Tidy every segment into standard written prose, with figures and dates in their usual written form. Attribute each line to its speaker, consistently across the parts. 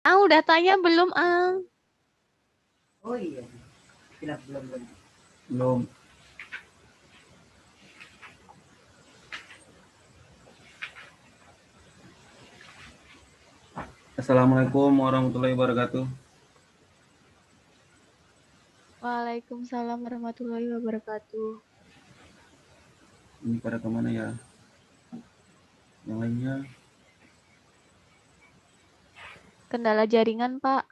Speaker 1: Udah tanya belum, Ang?
Speaker 2: Oh iya, tidak belum. Assalamualaikum warahmatullahi wabarakatuh.
Speaker 1: Waalaikumsalam warahmatullahi wabarakatuh.
Speaker 2: Ini pada kemana ya? Yang lainnya?
Speaker 1: Kendala jaringan, Pak.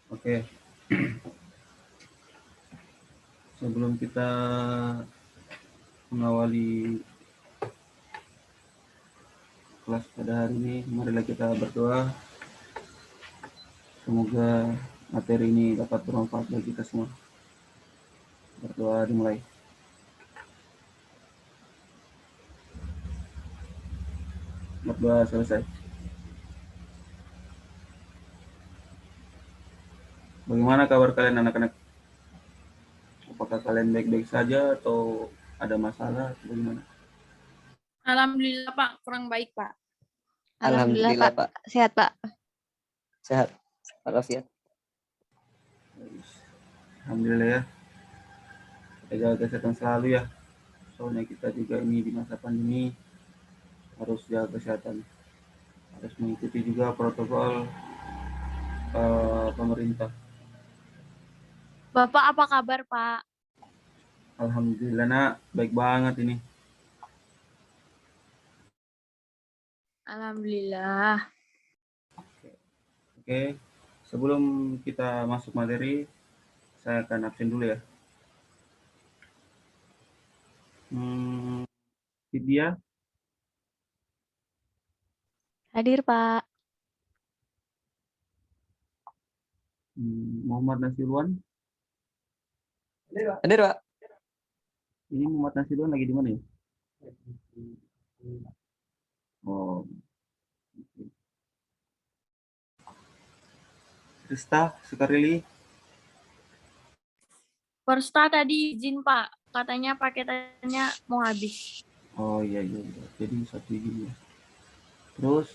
Speaker 2: Oke. Sebelum kita mengawali kelas pada hari ini, marilah kita berdoa. Semoga materi ini dapat bermanfaat bagi kita semua. Berdoa dimulai. Berdoa selesai. Bagaimana kabar kalian anak-anak? Apakah kalian baik-baik saja atau ada masalah? Bagaimana?
Speaker 3: Alhamdulillah Pak, kurang baik Pak.
Speaker 1: Alhamdulillah, Pak.
Speaker 4: Pak.
Speaker 1: Sehat, Pak.
Speaker 4: Sehat. Walafiat.
Speaker 2: Alhamdulillah ya. Kita jaga kesehatan selalu ya. Soalnya kita juga ini di masa pandemi harus jaga kesehatan. Harus mengikuti juga protokol pemerintah.
Speaker 1: Bapak apa kabar, Pak?
Speaker 2: Alhamdulillah nak, baik banget ini.
Speaker 1: Alhamdulillah.
Speaker 2: Oke, sebelum kita masuk materi, saya akan absen dulu ya. Vidya,
Speaker 1: Hadir, Pak.
Speaker 2: Muhammad Nasiruan.
Speaker 4: Hadir, Pak.
Speaker 2: Ini Muhammad Nasiruan lagi di mana ya? Oh, oke. Krista Sukarili.
Speaker 3: Persta tadi izin Pak, katanya paketannya mau habis.
Speaker 2: Oh iya. Jadi satu gini ya. Terus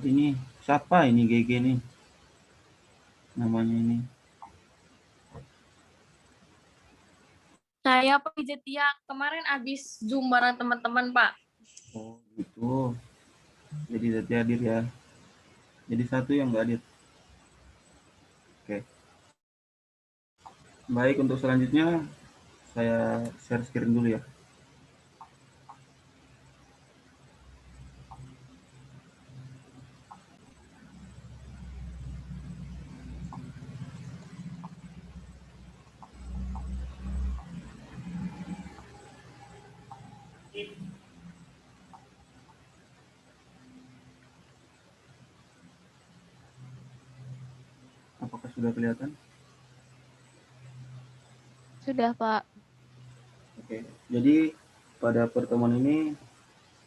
Speaker 2: ini siapa ini GG nih? Namanya ini.
Speaker 3: Saya Pak Ijetia kemarin habis Zoom bareng teman-teman Pak.
Speaker 2: Oh gitu. Jadi tadi hadir ya. Jadi satu yang nggak hadir. Oke. Baik, untuk selanjutnya saya share screen dulu ya. Apakah sudah kelihatan?
Speaker 1: Sudah, Pak.
Speaker 2: Oke. Jadi pada pertemuan ini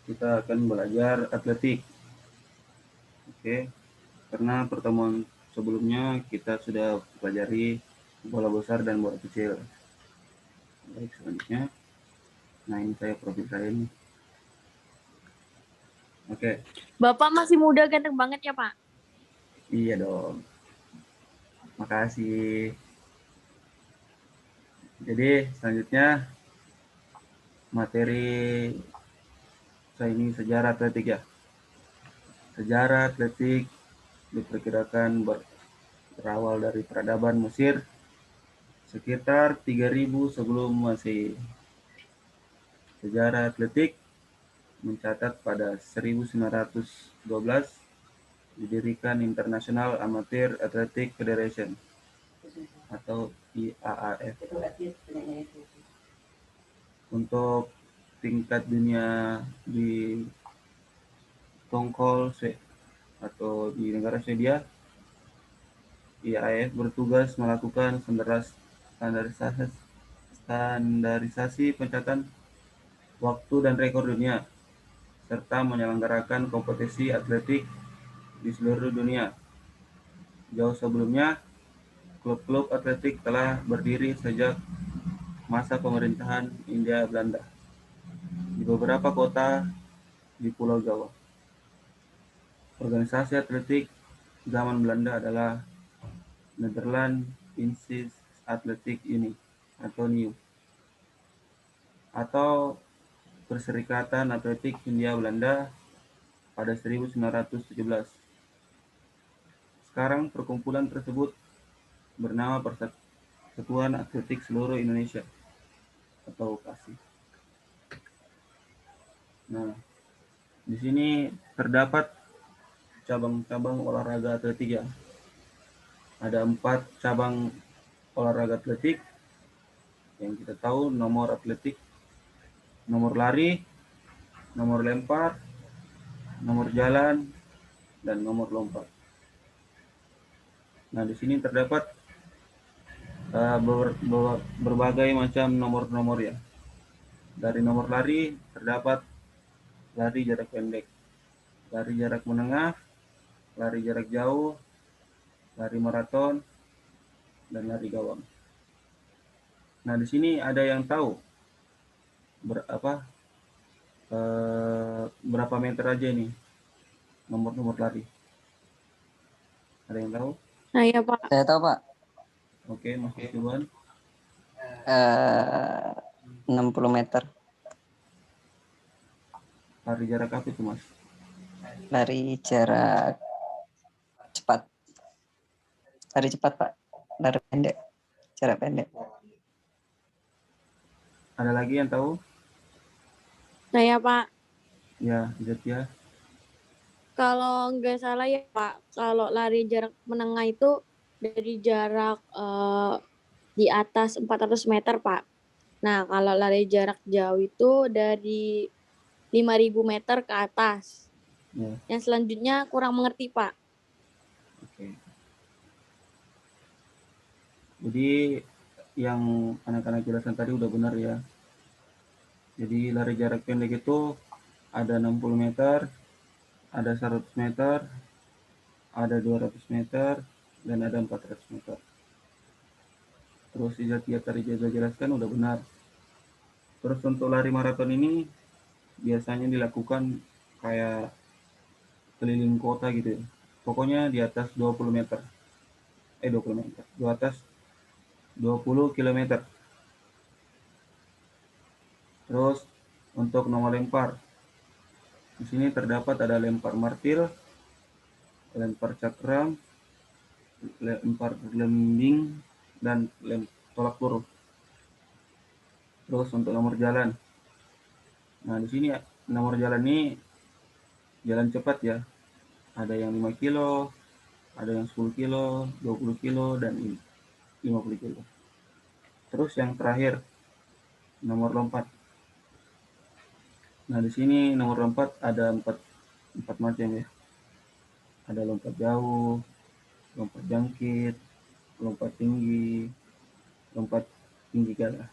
Speaker 2: kita akan belajar atletik. Oke. Karena pertemuan sebelumnya kita sudah pelajari bola besar dan bola kecil. Baik, selanjutnya. Nah, ini saya profil saya ini. Oke.
Speaker 3: Bapak masih muda ganteng banget ya Pak.
Speaker 2: Iya dong. Makasih. Jadi selanjutnya materi saya ini sejarah atletik ya. Sejarah atletik diperkirakan berawal dari peradaban Mesir sekitar 3000 sebelum Masehi. Sejarah atletik mencatat pada 1912 didirikan International Amateur Athletic Federation atau IAAF. Untuk tingkat dunia di Tongkol atau di negara Swedia, IAAF bertugas melakukan standarisasi pencatatan waktu dan rekor dunia, serta menyelenggarakan kompetisi atletik di seluruh dunia. Jauh sebelumnya, klub-klub atletik telah berdiri sejak masa pemerintahan Hindia Belanda di beberapa kota di Pulau Jawa. Organisasi atletik zaman Belanda adalah Nederland Insis Athletic Unie atau NIU, atau Perserikatan Atletik Hindia Belanda pada 1917. Sekarang perkumpulan tersebut bernama Persatuan Atletik Seluruh Indonesia atau PASI. Nah, di sini terdapat cabang-cabang olahraga atletik ya. Ada 4 cabang olahraga atletik yang kita tahu: nomor atletik, nomor lari, nomor lempar, nomor jalan, dan nomor lompat. Nah, di sini terdapat berbagai macam nomor-nomor ya. Dari nomor lari terdapat lari jarak pendek, lari jarak menengah, lari jarak jauh, lari maraton, dan lari gawang. Nah, di sini ada yang tahu berapa meter aja nih nomor-nomor lari? Ada yang tahu?
Speaker 3: Nah ya Pak.
Speaker 4: Saya tahu Pak.
Speaker 2: Oke, Mas Iwan.
Speaker 4: 60 meter.
Speaker 2: Lari jarak apa itu, Mas?
Speaker 4: Lari jarak cepat. Lari cepat Pak. Lari pendek. Jarak pendek.
Speaker 2: Ada lagi yang tahu?
Speaker 3: Nah ya Pak.
Speaker 2: Ya, lihat ya.
Speaker 3: Kalau nggak salah ya Pak, kalau lari jarak menengah itu dari jarak di atas 400 meter Pak. Nah, kalau lari jarak jauh itu dari 5.000 meter ke atas.
Speaker 2: Ya,
Speaker 3: Yang selanjutnya kurang mengerti Pak.
Speaker 2: oke. Jadi yang anak-anak jelaskan tadi udah benar ya. Jadi lari jarak pendek itu ada 60 meter, ada 100 meter, ada 200 meter, dan ada 400 meter. Terus Izatiyah tadi juga jelaskan udah benar. Terus untuk lari maraton ini biasanya dilakukan kayak keliling kota gitu ya. Pokoknya di atas 20 meter. 20 meter. Di atas 20 km. Terus untuk nomor lempar, di sini terdapat ada lempar martil, lempar cakram, lempar gelembing, dan tolak peluru. Terus untuk nomor jalan, nah di sini nomor jalan ini jalan cepat ya. Ada yang 5 kilo, ada yang 10 kilo, 20 kilo, dan 50 kilo. Terus yang terakhir, nomor lompat. Nah, di sini nomor lompat ada empat macam ya. Ada lompat jauh, lompat jangkit, lompat tinggi galah.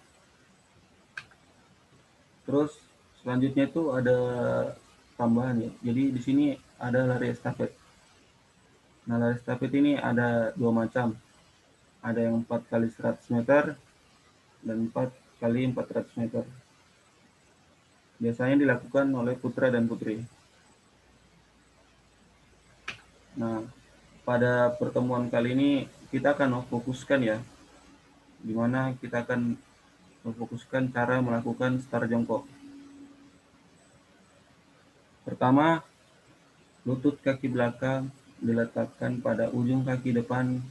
Speaker 2: Terus selanjutnya itu ada tambahan ya. Jadi di sini ada lari estafet. Nah, lari estafet ini ada 2 macam. Ada yang 4 kali 100 meter dan 4 kali 400 meter. Biasanya dilakukan oleh putra dan putri. Nah, pada pertemuan kali ini kita akan fokuskan ya, di mana kita akan memfokuskan cara melakukan start jongkok. Pertama, lutut kaki belakang diletakkan pada ujung kaki depan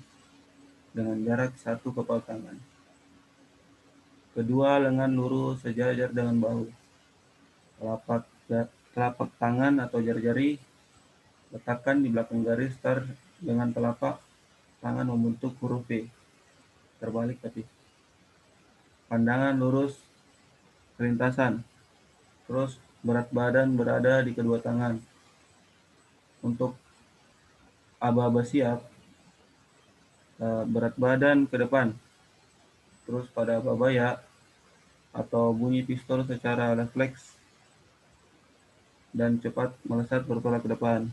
Speaker 2: dengan jarak 1 kepal tangan. Kedua, lengan lurus sejajar dengan bahu. Telapak tangan atau jari-jari letakkan di belakang garis start dengan telapak tangan membentuk huruf V. Terbalik tapi. Pandangan lurus ke lintasan. Terus berat badan berada di kedua tangan. Untuk aba-aba siap, berat badan ke depan. Terus pada aba-aba ya, atau bunyi pistol secara refleks dan cepat melesat bertolak ke depan.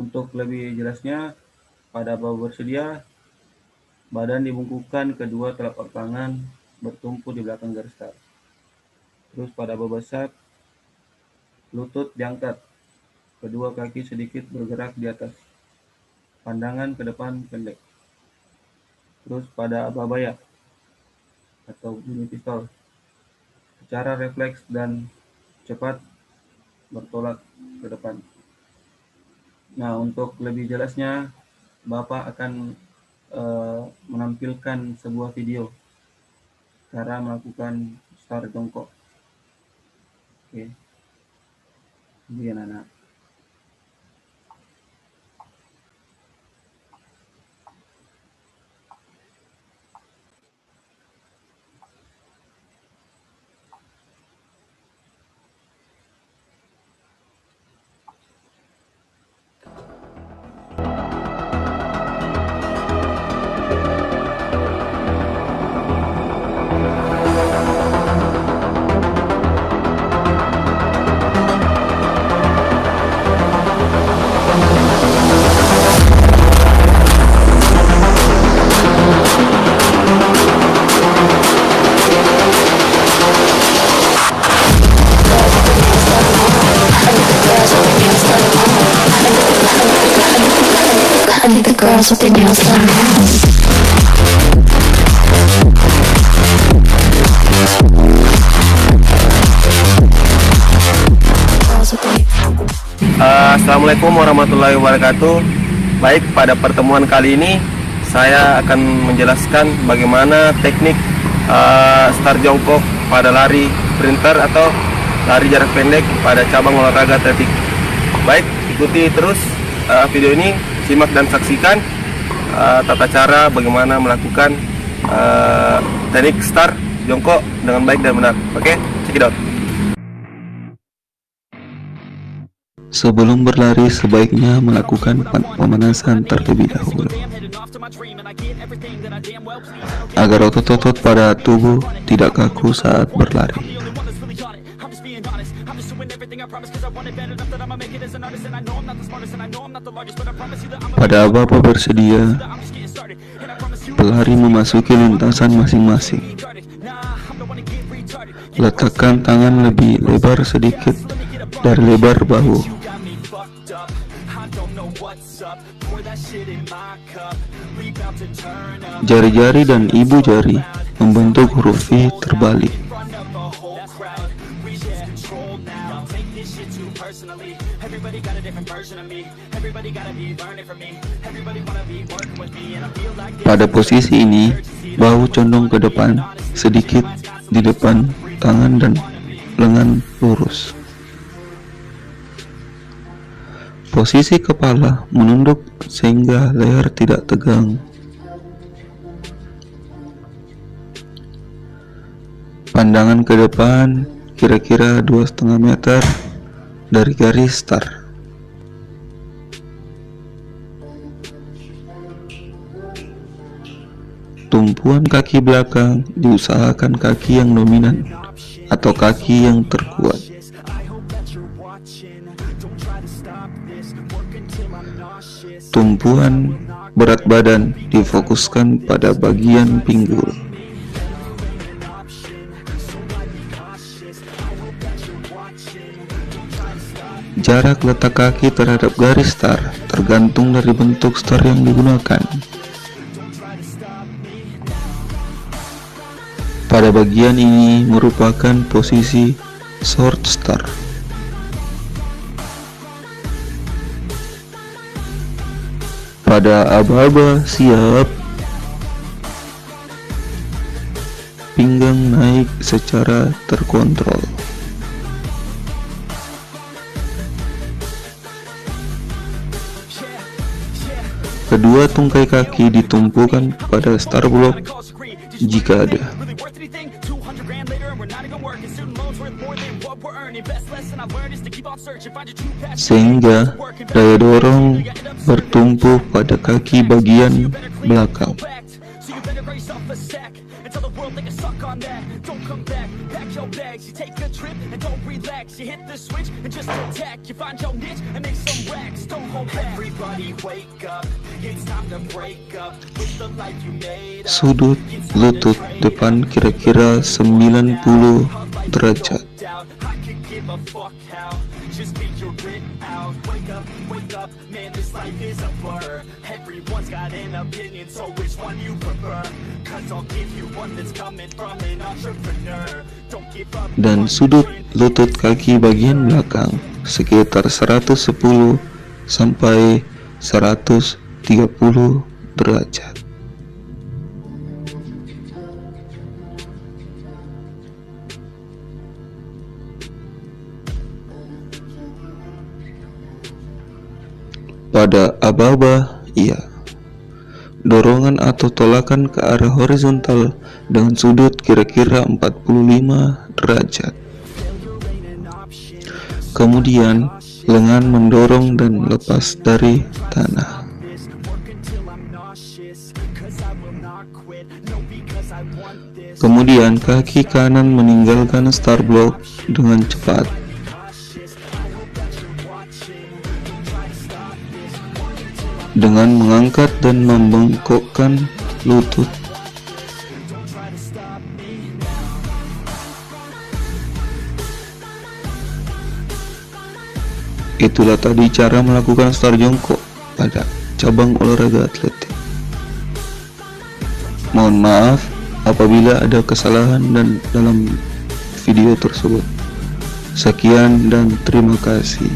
Speaker 2: Untuk lebih jelasnya, pada aba-aba bersedia, badan dibungkukkan, kedua telapak tangan bertumpu di belakang garis start. Terus pada aba-aba siap, lutut diangkat, Kedua kaki sedikit bergerak di atas. Pandangan ke depan pendek. Terus pada abaya atau bunyi pistol. Secara refleks dan cepat bertolak ke depan. Nah, untuk lebih jelasnya, Bapak akan menampilkan sebuah video cara melakukan start jongkok. Oke. Ini anak-anak.
Speaker 5: I think the girls with their nails done.
Speaker 6: Assalamualaikum warahmatullahi wabarakatuh. Baik, pada pertemuan kali ini saya akan menjelaskan bagaimana teknik start jongkok pada lari sprinter atau lari jarak pendek pada cabang olahraga atletik. Baik, ikuti terus video ini, simak dan saksikan tata cara bagaimana melakukan teknik start jongkok dengan baik dan benar. Oke, check it out.
Speaker 7: Sebelum berlari, sebaiknya melakukan pemanasan terlebih dahulu agar otot-otot pada tubuh tidak kaku saat berlari. Pada Bapak bersedia, pelari memasuki lintasan masing-masing. Letakkan tangan lebih lebar sedikit dari lebar bahu. Jari-jari dan ibu jari membentuk huruf V terbalik. Pada posisi ini, bahu condong ke depan, sedikit di depan tangan dan lengan lurus. Posisi kepala menunduk sehingga leher tidak tegang. Pandangan ke depan kira-kira 2,5 meter dari garis start. Tumpuan kaki belakang diusahakan kaki yang dominan atau kaki yang terkuat. Tumpuan berat badan difokuskan pada bagian pinggul. Jarak letak kaki terhadap garis start tergantung dari bentuk start yang digunakan. Pada bagian ini merupakan posisi short start. Pada aba-aba siap, pinggang naik secara terkontrol. Kedua tungkai kaki ditumpukan pada start block jika ada. Sehingga daya dorong bertumpu pada kaki bagian belakang. Sudut lutut depan kira-kira 90 derajat.
Speaker 8: just figure it out. Wake up, man, this life is a blur. Everyone's got an opinion, so which one you prefer? Cause I'll give you one that's coming from an entrepreneur. Don't give up.
Speaker 7: Dan sudut lutut kaki bagian belakang sekitar 110 sampai 130 derajat. Pada aba-aba, iya. Dorongan atau tolakan ke arah horizontal dengan sudut kira-kira 45 derajat. Kemudian, lengan mendorong dan lepas dari tanah. Kemudian, kaki kanan meninggalkan start block dengan cepat. Dengan mengangkat dan membengkokkan lutut. Itulah tadi cara melakukan start jongkok pada cabang olahraga atletik. Mohon maaf apabila ada kesalahan dan dalam video tersebut. Sekian dan terima kasih.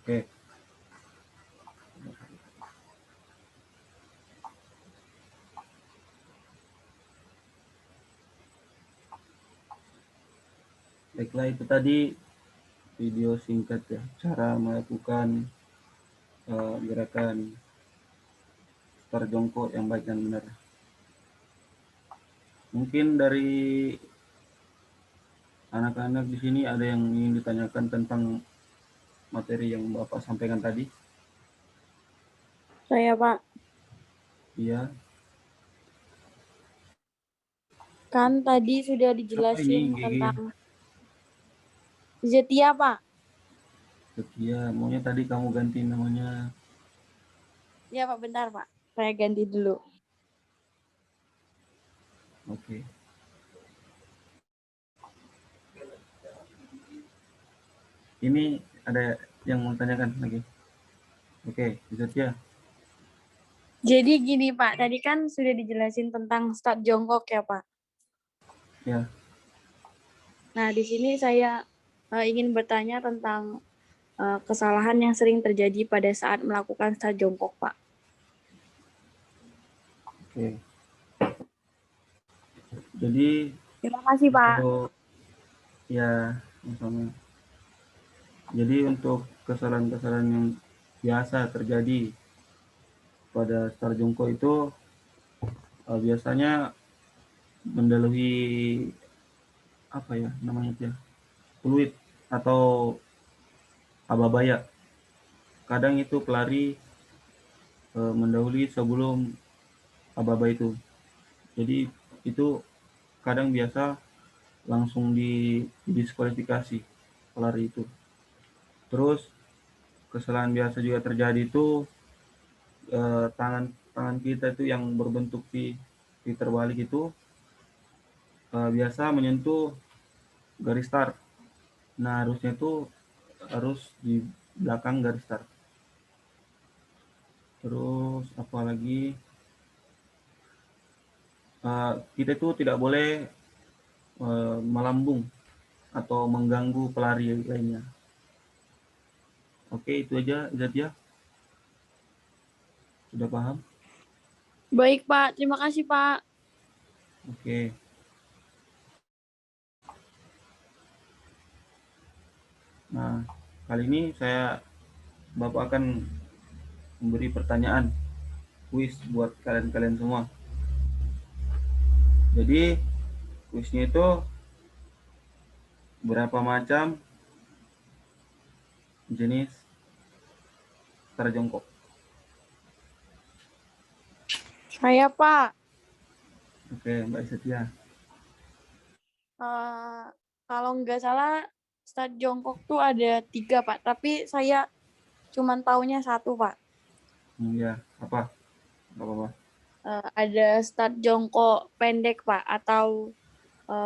Speaker 2: Oke. Baiklah, itu tadi video singkat ya, cara melakukan gerakan start jongkok yang baik dan benar. Mungkin dari anak-anak di sini ada yang ingin ditanyakan tentang materi yang Bapak sampaikan tadi?
Speaker 3: Saya, Pak.
Speaker 2: Iya.
Speaker 3: Kan tadi sudah dijelasin
Speaker 2: Gigi?
Speaker 3: tentang Zetia, Pak.
Speaker 2: Setia, maunya tadi kamu ganti namanya.
Speaker 3: Ya, Pak, bentar, Pak. Saya ganti dulu.
Speaker 2: Oke. Ini ada yang mau tanyakan lagi? Oke, Setia.
Speaker 3: Jadi gini, Pak. Tadi kan sudah dijelasin tentang start jongkok ya, Pak.
Speaker 2: Ya.
Speaker 3: Nah, di sini saya ingin bertanya tentang kesalahan yang sering terjadi pada saat melakukan start jongkok, Pak.
Speaker 2: Oke. Jadi
Speaker 3: Terima kasih, Pak.
Speaker 2: Ya, sama. Jadi untuk kesalahan-kesalahan yang biasa terjadi pada start jongkok itu biasanya mendahului apa ya namanya itu ya, fluid atau ababaya. Kadang itu pelari mendahului sebelum ababa itu. Jadi itu kadang biasa langsung didiskualifikasi pelari itu. Terus kesalahan biasa juga terjadi itu tangan kita itu yang berbentuk V terbalik itu biasa menyentuh garis start. Nah, harusnya itu harus di belakang garis start. Terus apalagi kita itu tidak boleh melambung atau mengganggu pelari lainnya. Oke, itu aja Zatia. Sudah paham?
Speaker 3: Baik, Pak. Terima kasih, Pak.
Speaker 2: Oke. Nah, kali ini Bapak akan memberi pertanyaan kuis buat kalian semua. Jadi, kuisnya itu berapa macam jenis start jongkok?
Speaker 3: Saya, Pak.
Speaker 2: Oke, Mbak Setia.
Speaker 3: Kalau nggak salah, start jongkok tuh ada 3, Pak. Tapi saya cuman taunya 1, Pak.
Speaker 2: Ya, apa? Nggak apa-apa.
Speaker 3: Ada start jongkok pendek, Pak. Atau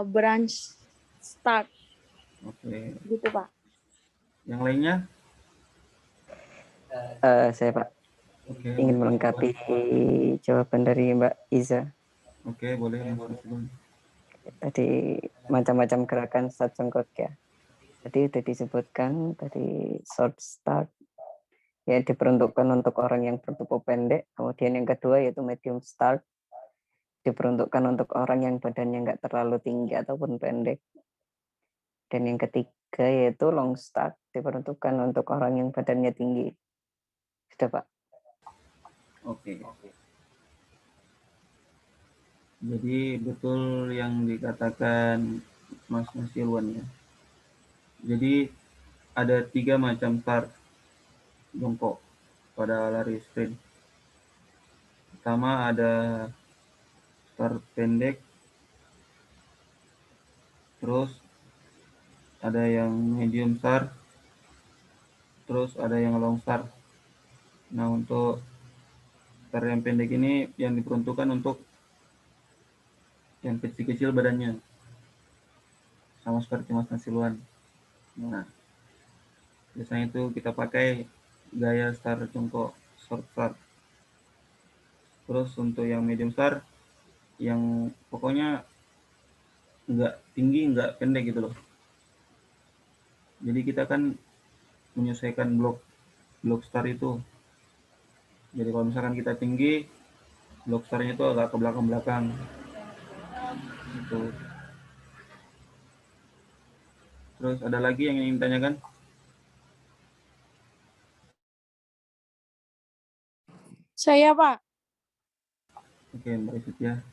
Speaker 3: branch start.
Speaker 2: Oke.
Speaker 3: Gitu, Pak.
Speaker 2: Yang lainnya?
Speaker 4: Saya Pak
Speaker 2: Oke,
Speaker 4: ingin melengkapi jawaban dari Mbak Iza.
Speaker 2: Oke, boleh Mas Nasibuan.
Speaker 4: Tadi macam-macam gerakan start jongkok ya. Tadi sudah disebutkan tadi short start ya diperuntukkan untuk orang yang bertubuh pendek. Kemudian yang kedua yaitu medium start diperuntukkan untuk orang yang badannya nggak terlalu tinggi ataupun pendek. Dan yang ketiga yaitu long start diperuntukkan untuk orang yang badannya tinggi. Sudah Pak.
Speaker 2: Oke. Jadi betul yang dikatakan Mas Nasibuan ya. Jadi ada 3 macam start jongkok pada lari sprint. Pertama ada start pendek, terus ada yang medium start, terus ada yang long start. Nah, untuk start yang pendek ini yang diperuntukkan untuk yang kecil-kecil badannya, sama seperti Mas Nasibuan. Nah, biasanya itu kita pakai gaya start jongkok short start. Terus untuk yang medium start, yang pokoknya nggak tinggi nggak pendek gitu loh. Jadi kita kan menyesuaikan blok start itu. Jadi kalau misalkan kita tinggi, blok startnya itu agak ke belakang-belakang gitu. Terus ada lagi yang ingin ditanyakan?
Speaker 3: Saya, Pak.
Speaker 2: Oke, Mbak Setia.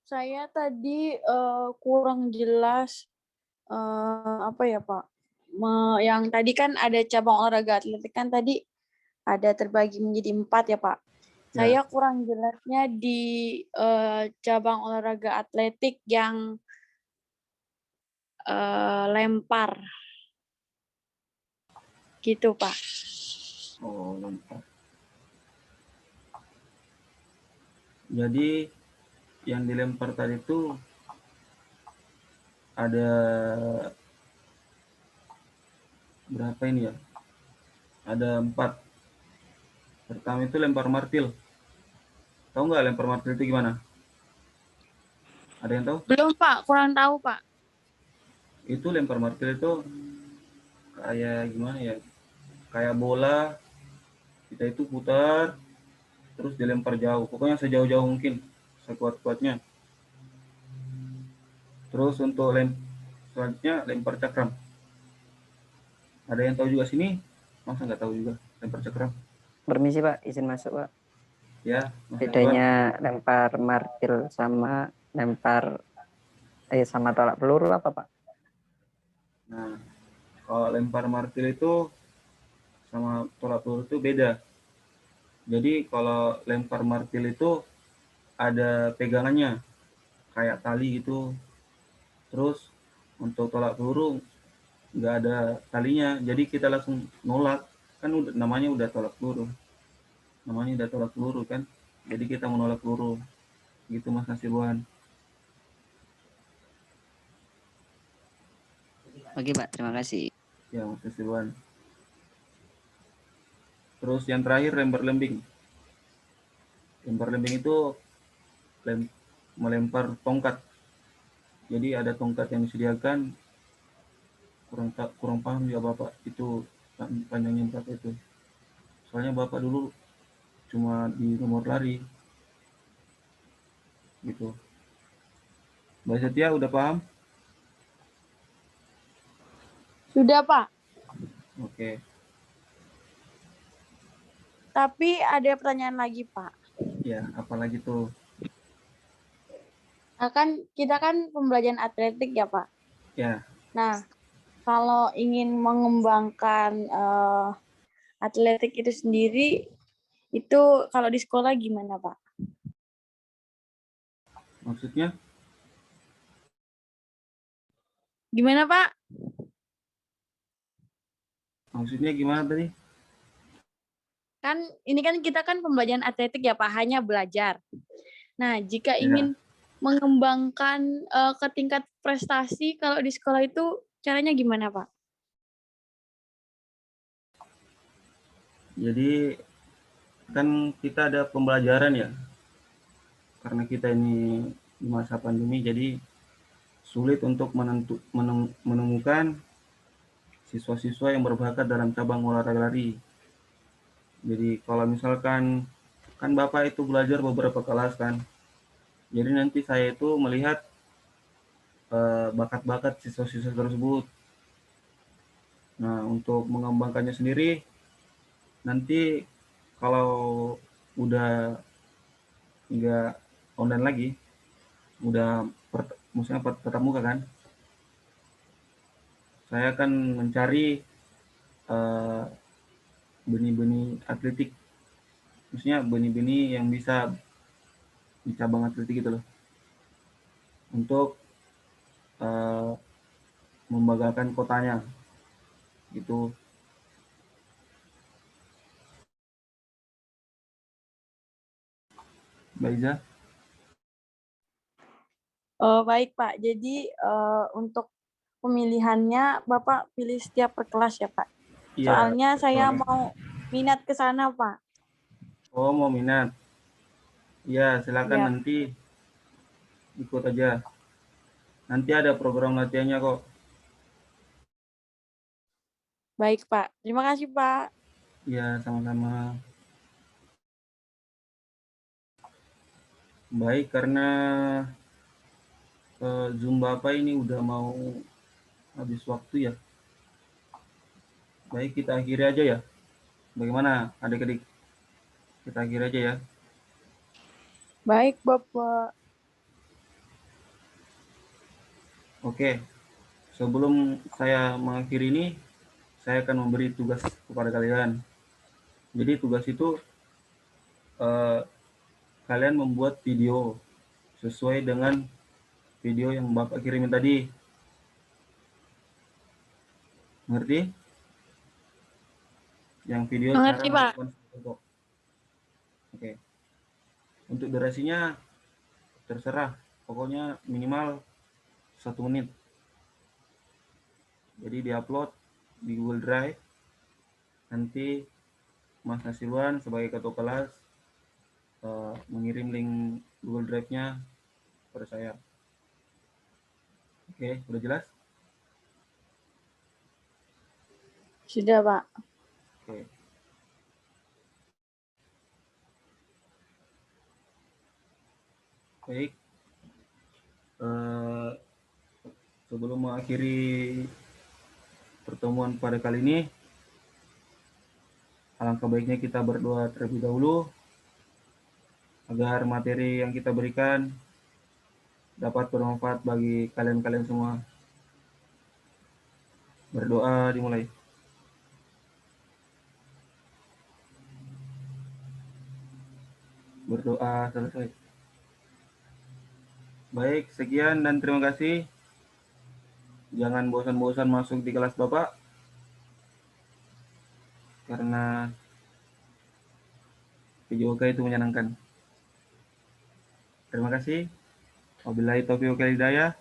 Speaker 3: Saya tadi kurang jelas apa ya, Pak? Yang tadi kan ada cabang olahraga atletik kan tadi ada terbagi menjadi 4 ya, Pak.
Speaker 2: Ya.
Speaker 3: Saya kurang jelasnya di cabang olahraga atletik yang lempar. Gitu, Pak.
Speaker 2: Oh, lempar. Jadi yang dilempar tadi itu ada berapa ini ya? Ada 4. Pertama itu lempar martil. Tahu nggak lempar martil itu gimana? Ada yang tahu?
Speaker 3: Belum, Pak. Kurang tahu, Pak.
Speaker 2: Itu lempar martil itu kayak gimana ya? Kayak bola, kita itu putar, terus dilempar jauh. Pokoknya sejauh-jauh mungkin, sekuat-kuatnya. Terus untuk selanjutnya lempar cakram. Ada yang tahu juga sini? Masa nggak tahu juga lempar cakram?
Speaker 4: Permisi Pak, izin masuk Pak.
Speaker 2: Ya, Mas
Speaker 4: Bedanya lempar martil sama lempar sama tolak peluru apa Pak?
Speaker 2: Nah, kalau lempar martil itu sama tolak peluru itu beda. Jadi kalau lempar martil itu ada pegangannya, kayak tali gitu. Terus untuk tolak peluru nggak ada talinya, jadi kita langsung nolak. Kan namanya udah tolak peluru. Namanya udah tolak peluru kan. Jadi kita menolak peluru. Gitu Mas Nasibuan.
Speaker 4: Oke Pak, terima kasih.
Speaker 2: Ya Mas Nasibuan. Terus yang terakhir lempar lembing. Lempar lembing itu melempar tongkat. Jadi ada tongkat yang disediakan, kurang paham ya Bapak itu panjangnya berapa itu. Soalnya Bapak dulu cuma di nomor lari. Gitu. Mbak Setia udah paham?
Speaker 3: Sudah, Pak.
Speaker 2: Oke.
Speaker 3: Tapi ada pertanyaan lagi, Pak.
Speaker 2: Ya, apalagi tuh?
Speaker 3: Nah, kan kita kan pembelajaran atletik ya, Pak.
Speaker 2: Ya.
Speaker 3: Nah, kalau ingin mengembangkan atletik itu sendiri, itu kalau di sekolah gimana, Pak?
Speaker 2: Maksudnya?
Speaker 3: Gimana, Pak?
Speaker 2: Maksudnya gimana tadi?
Speaker 3: Kan ini kan kita kan pembelajaran atletik ya, Pak, hanya belajar. Nah, jika
Speaker 2: Ya.
Speaker 3: ingin mengembangkan ke tingkat prestasi kalau di sekolah itu caranya gimana, Pak?
Speaker 2: Jadi kan kita ada pembelajaran ya. Karena kita ini di masa pandemi, jadi sulit untuk menemukan siswa-siswa yang berbakat dalam cabang olahraga lari. Jadi kalau misalkan kan Bapak itu belajar beberapa kelas kan. Jadi nanti saya itu melihat bakat-bakat siswa-siswa tersebut. Nah, untuk mengembangkannya sendiri, nanti kalau udah nggak online lagi, udah maksudnya tatap muka kan, saya akan mencari benih-benih atletik, maksudnya benih-benih yang bisa di cabang atletik gitu loh, untuk membanggakan kotanya, gitu. Mbak Iza?
Speaker 3: Baik, Pak. Jadi untuk pemilihannya Bapak pilih setiap per kelas ya, Pak?
Speaker 2: Iya.
Speaker 3: Soalnya saya mau minat ke sana, Pak.
Speaker 2: Oh, mau minat? Iya, silakan
Speaker 3: Iya.
Speaker 2: nanti ikut aja. Nanti ada program latihannya kok.
Speaker 3: Baik, Pak. Terima kasih, Pak.
Speaker 2: Iya, sama-sama. Baik, karena Zoom Bapak ini udah mau habis waktu ya. Baik, kita akhiri aja ya. Bagaimana adik-adik? Kita akhiri aja ya.
Speaker 3: Baik, Bapak.
Speaker 2: Oke, sebelum saya mengakhiri ini, saya akan memberi tugas kepada kalian. Jadi tugas itu kalian membuat video sesuai dengan video yang Bapak kirimin tadi. Ngerti? Yang video
Speaker 3: Mengerti,
Speaker 2: cara
Speaker 3: Pak.
Speaker 2: melakukan foto. Oke. Untuk durasinya terserah, pokoknya minimal 1 menit. Jadi diupload di Google Drive. Nanti Mas Nasiwan sebagai ketua kelas mengirim link Google Drive-nya kepada saya. Oke, udah jelas?
Speaker 3: Sudah, Pak.
Speaker 2: Oke. Baik. Sebelum mengakhiri pertemuan pada kali ini, alangkah baiknya kita berdoa terlebih dahulu agar materi yang kita berikan dapat bermanfaat bagi kalian-kalian semua. Berdoa dimulai. Berdoa selesai. Baik, sekian dan terima kasih. Jangan bosan-bosan masuk di kelas Bapak, karena PJOK itu menyenangkan. Terima kasih. Wabillahi taufiq wal hidayah.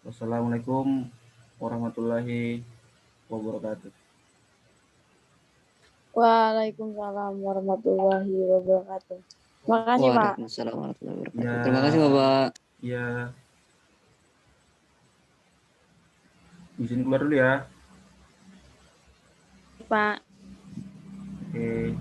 Speaker 2: Wassalamualaikum warahmatullahi wabarakatuh.
Speaker 3: Waalaikumsalam warahmatullahi wabarakatuh. Terima kasih, Pak.
Speaker 4: Waalaikumsalam warahmatullahi wabarakatuh.
Speaker 2: Ya.
Speaker 4: Terima kasih, Bapak.
Speaker 2: Ya. Izin keluar dulu ya.
Speaker 3: Pak.
Speaker 2: Oke.